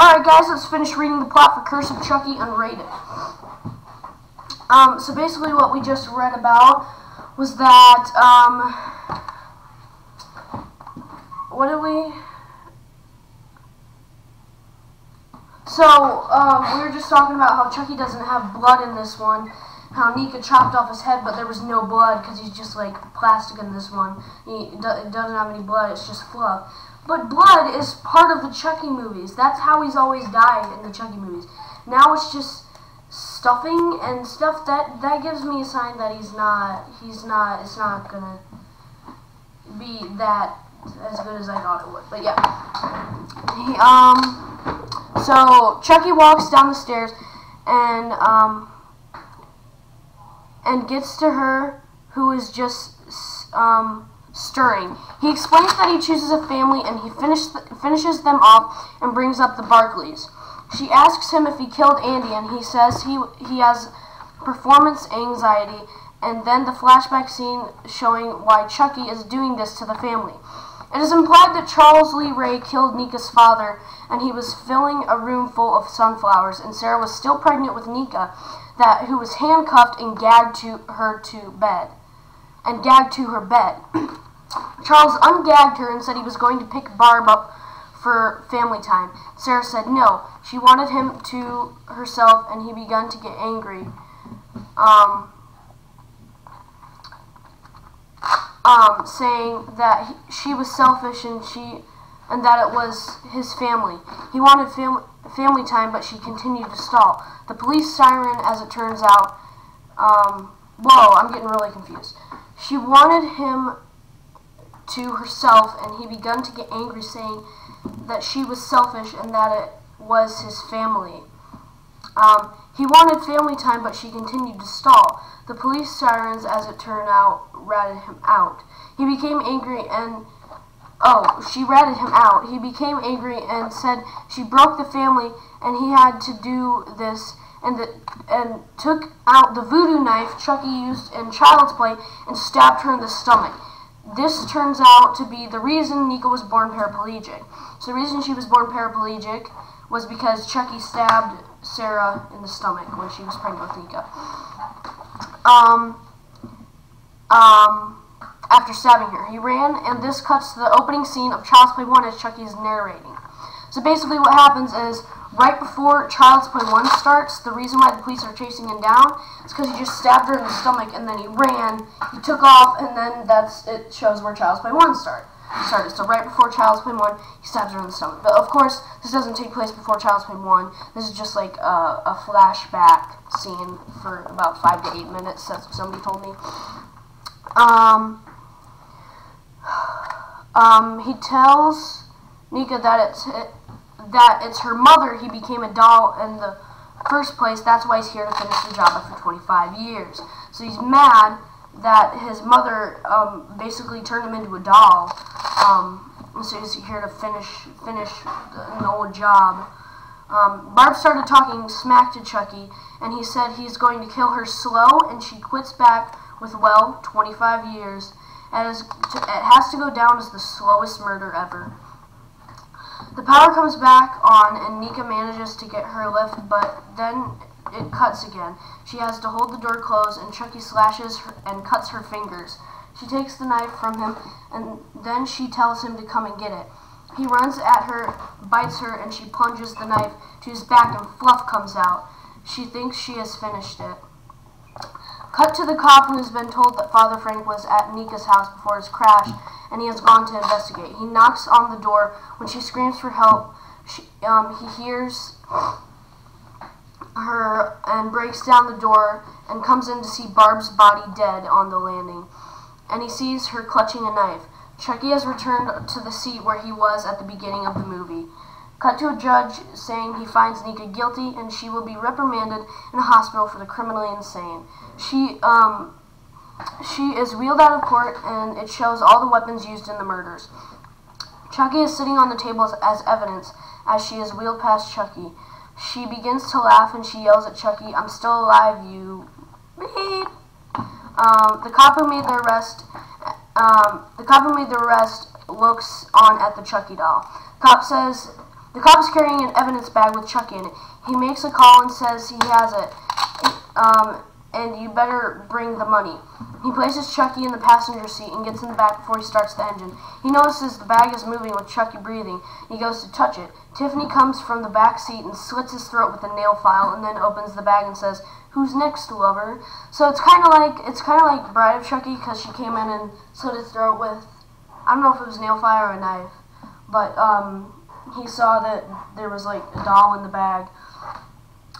Alright guys, let's finish reading the plot for Curse of Chucky Unrated. So basically what we just read about was that, what did we... So, we were just talking about how Chucky doesn't have blood in this one, how Nica chopped off his head, but there was no blood because he's just like plastic in this one. He doesn't have any blood, it's just fluff. But blood is part of the Chucky movies. That's how he's always died in the Chucky movies. Now it's just stuffing and stuff. That gives me a sign that it's not gonna be that as good as I thought it would. But yeah. So Chucky walks down the stairs and gets to her, who is just stirring. He explains that he chooses a family, and he finishes them off and brings up the Barclays. She asks him if he killed Andy, and he says he has performance anxiety, and then the flashback scene showing why Chucky is doing this to the family. It is implied that Charles Lee Ray killed Nica's father, and he was filling a room full of sunflowers, and Sarah was still pregnant with Nica, who was handcuffed and gagged to her bed. Charles ungagged her and said he was going to pick Barb up for family time. Sarah said no. She wanted him to herself, and he began to get angry. Saying that she was selfish and that it was his family. He wanted family time, but she continued to stall. The police siren, as it turns out, whoa, I'm getting really confused. She wanted him to herself, and he began to get angry, saying that she was selfish and that it was his family. He wanted family time, but she continued to stall. The police sirens, as it turned out, ratted him out. He became angry and... she ratted him out. He became angry and said she broke the family and he had to do this, and took out the voodoo knife Chucky used in Child's Play and stabbed her in the stomach. This turns out to be the reason Nica was born paraplegic. So the reason she was born paraplegic was because Chucky stabbed Sarah in the stomach when she was pregnant with Nica. After stabbing her, he ran, and this cuts to the opening scene of Child's Play 1 as Chucky is narrating. So basically what happens is, right before Child's Play 1 starts, the reason why the police are chasing him down is because he just stabbed her in the stomach, and then he ran, he took off, and then it shows where Child's Play 1 started. So right before Child's Play 1, he stabs her in the stomach. But of course, this doesn't take place before Child's Play 1. This is just like a flashback scene for about 5 to 8 minutes, that's what somebody told me. He tells Nica that it's her mother he became a doll in the first place. That's why he's here to finish the job after 25 years. So he's mad that his mother basically turned him into a doll. So he's here to finish an old job. Barb started talking smack to Chucky, and he said he's going to kill her slow, and she quits back with, well, 25 years. It has to go down as the slowest murder ever. The power comes back on, and Nica manages to get her lift, but then it cuts again. She has to hold the door closed, and Chucky slashes her and cuts her fingers. She takes the knife from him, and then she tells him to come and get it. He runs at her, bites her, and she plunges the knife to his back, and fluff comes out. She thinks she has finished it. Cut to the cop who has been told that Father Frank was at Nica's house before his crash, and he has gone to investigate. He knocks on the door. When she screams for help, he hears her and breaks down the door and comes in to see Barb's body dead on the landing, and he sees her clutching a knife. Chucky has returned to the seat where he was at the beginning of the movie. Cut to a judge saying he finds Nica guilty, and she will be reprimanded in a hospital for the criminally insane. She is wheeled out of court, and it shows all the weapons used in the murders. Chucky is sitting on the table as evidence as she is wheeled past Chucky. She begins to laugh, and she yells at Chucky, "I'm still alive, you beep." The cop who made the arrest looks on at the Chucky doll. Cop says The cop is carrying an evidence bag with Chucky in it. He makes a call and says he has it, and you better bring the money. He places Chucky in the passenger seat and gets in the back before he starts the engine. He notices the bag is moving with Chucky breathing. He goes to touch it. Tiffany comes from the back seat and slits his throat with a nail file, and then opens the bag and says, "Who's next, lover?" So it's kind of like Bride of Chucky, because she came in and slit his throat with, I don't know if it was a nail file or a knife, but he saw that there was like a doll in the bag,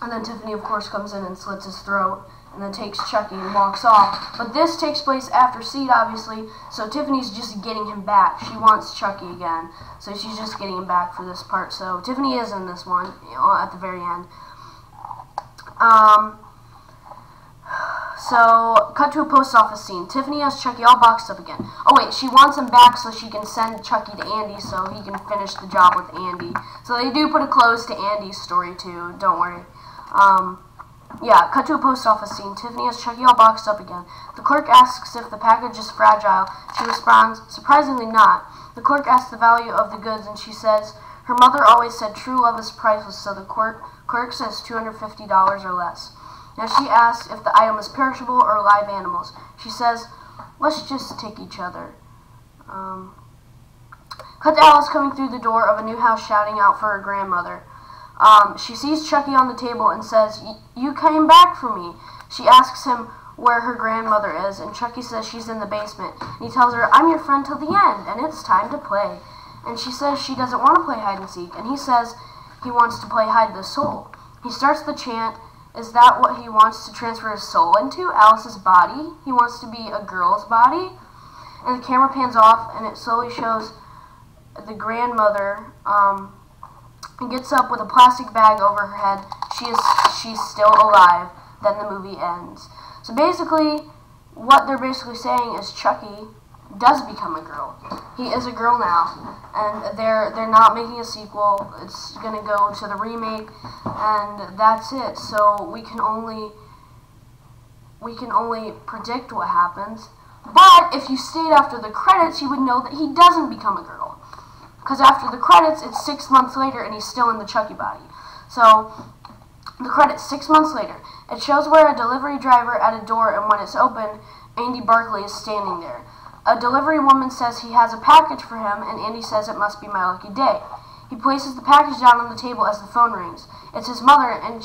and then Tiffany of course comes in and slits his throat, and then takes Chucky and walks off. But this takes place after Seed, obviously, so Tiffany's just getting him back. She wants Chucky again, so she's just getting him back for this part. So Tiffany is in this one, you know, at the very end. So, cut to a post office scene. Tiffany has Chucky all boxed up again. Oh wait, she wants him back so she can send Chucky to Andy so he can finish the job with Andy. So they do put a close to Andy's story too, don't worry. Yeah, cut to a post office scene. Tiffany has Chucky all boxed up again. The clerk asks if the package is fragile. She responds, surprisingly not. The clerk asks the value of the goods, and she says her mother always said true love is priceless, so the clerk says $250 or less. Now she asks if the item is perishable or live animals. She says, let's just take each other. Cut to Alice coming through the door of a new house shouting out for her grandmother. She sees Chucky on the table and says, you came back for me. She asks him where her grandmother is, and Chucky says she's in the basement. And he tells her, I'm your friend till the end, and it's time to play. And she says she doesn't want to play hide and seek, and he says he wants to play hide the soul. He starts the chant. Is that what he wants to transfer his soul into? Alice's body? He wants to be a girl's body? And the camera pans off, and it slowly shows the grandmother gets up with a plastic bag over her head. She's still alive. Then the movie ends. So basically, what they're basically saying is Chucky does become a girl. He is a girl now, and they're not making a sequel. It's gonna go to the remake, and that's it. So we can only predict what happens. But if you stayed after the credits, you would know that he doesn't become a girl, because after the credits, it's 6 months later, and he's still in the Chucky body. So the credits 6 months later. It shows where a delivery driver at a door, and when it's open, Andy Barclay is standing there. A delivery woman says he has a package for him, and Andy says it must be my lucky day. He places the package down on the table as the phone rings. It's his mother, and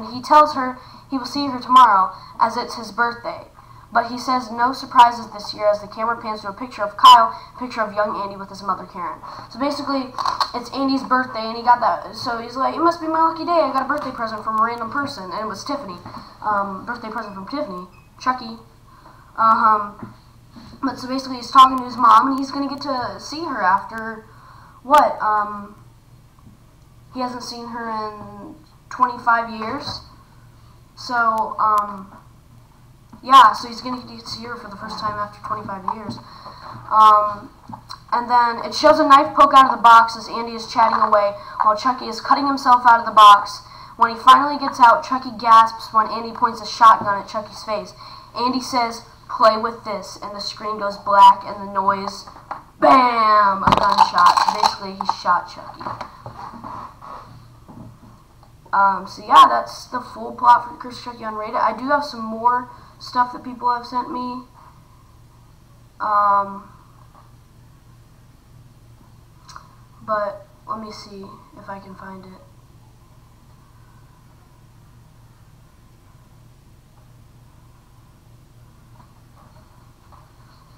he tells her he will see her tomorrow, as it's his birthday. But he says no surprises this year, as the camera pans to a picture of Kyle, a picture of young Andy with his mother Karen. So basically, it's Andy's birthday, and he got that. So he's like, it must be my lucky day. I got a birthday present from a random person, and it was Tiffany. Birthday present from Tiffany, Chucky. But so basically, he's talking to his mom, and he's gonna get to see her after what? He hasn't seen her in 25 years. So yeah, so he's going to get to see her for the first time after 25 years. And then it shows a knife poke out of the box as Andy is chatting away while Chucky is cutting himself out of the box. When he finally gets out, Chucky gasps when Andy points a shotgun at Chucky's face. Andy says, play with this, and the screen goes black and the noise, bam, a gunshot. So basically, he shot Chucky. So yeah, that's the full plot for Curse of Chucky Unrated. I do have some more stuff that people have sent me. But let me see if I can find it.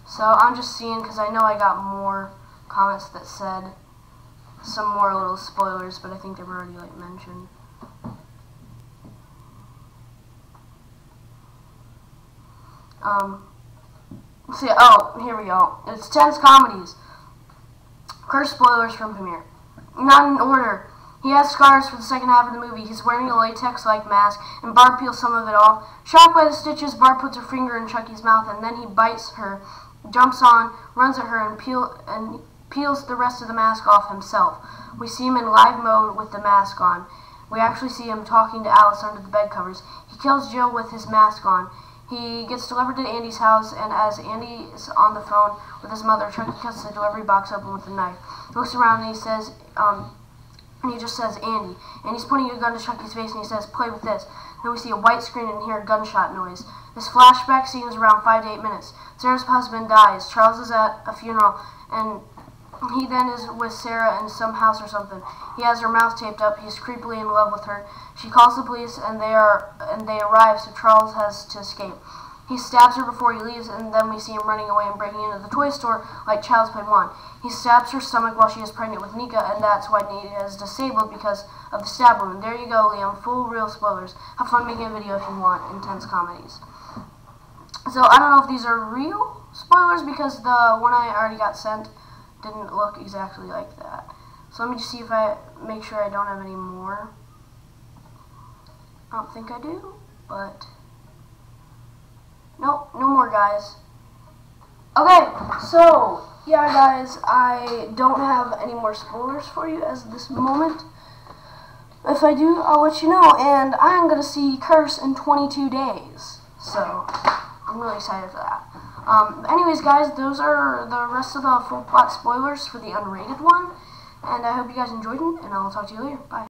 So I'm just seeing, because I know I got more comments that said some more little spoilers, but I think they were already like mentioned. See, oh, here we go. It's Tense Comedies. Curse spoilers from premiere. Not in order. He has scars for the second half of the movie. He's wearing a latex-like mask, and Barb peels some of it off. Shocked by the stitches, Barb puts her finger in Chucky's mouth, and then he bites her, jumps on, runs at her, and peels the rest of the mask off himself. We see him in live mode with the mask on. We actually see him talking to Alice under the bed covers. He kills Jill with his mask on. He gets delivered to Andy's house, and as Andy is on the phone with his mother, Chucky cuts the delivery box open with a knife. He looks around and he says, and he just says Andy, and he's pointing a gun to Chucky's face, and he says, "Play with this." Then we see a white screen and hear a gunshot noise. This flashback scene is around 5 to 8 minutes. Sarah's husband dies. Charles is at a funeral, and he then is with Sarah in some house or something. He has her mouth taped up. He's creepily in love with her. She calls the police, and they arrive, so Charles has to escape. He stabs her before he leaves, and then we see him running away and breaking into the toy store like Child's Play 1. He stabs her stomach while she is pregnant with Nica, and that's why Nica is disabled because of the stab wound. There you go, Liam. Full real spoilers. Have fun making a video if you want intense comedies. So I don't know if these are real spoilers because the one I already got sent didn't look exactly like that. So let me just see if I make sure I don't have any more. I don't think I do, but nope, no more, guys. Okay, so yeah, guys, I don't have any more spoilers for you as of this moment. If I do, I'll let you know, and I'm gonna see Curse in 22 days, so I'm really excited for that. Anyways, guys, those are the rest of the full plot spoilers for the unrated one, and I hope you guys enjoyed it, and I'll talk to you later. Bye.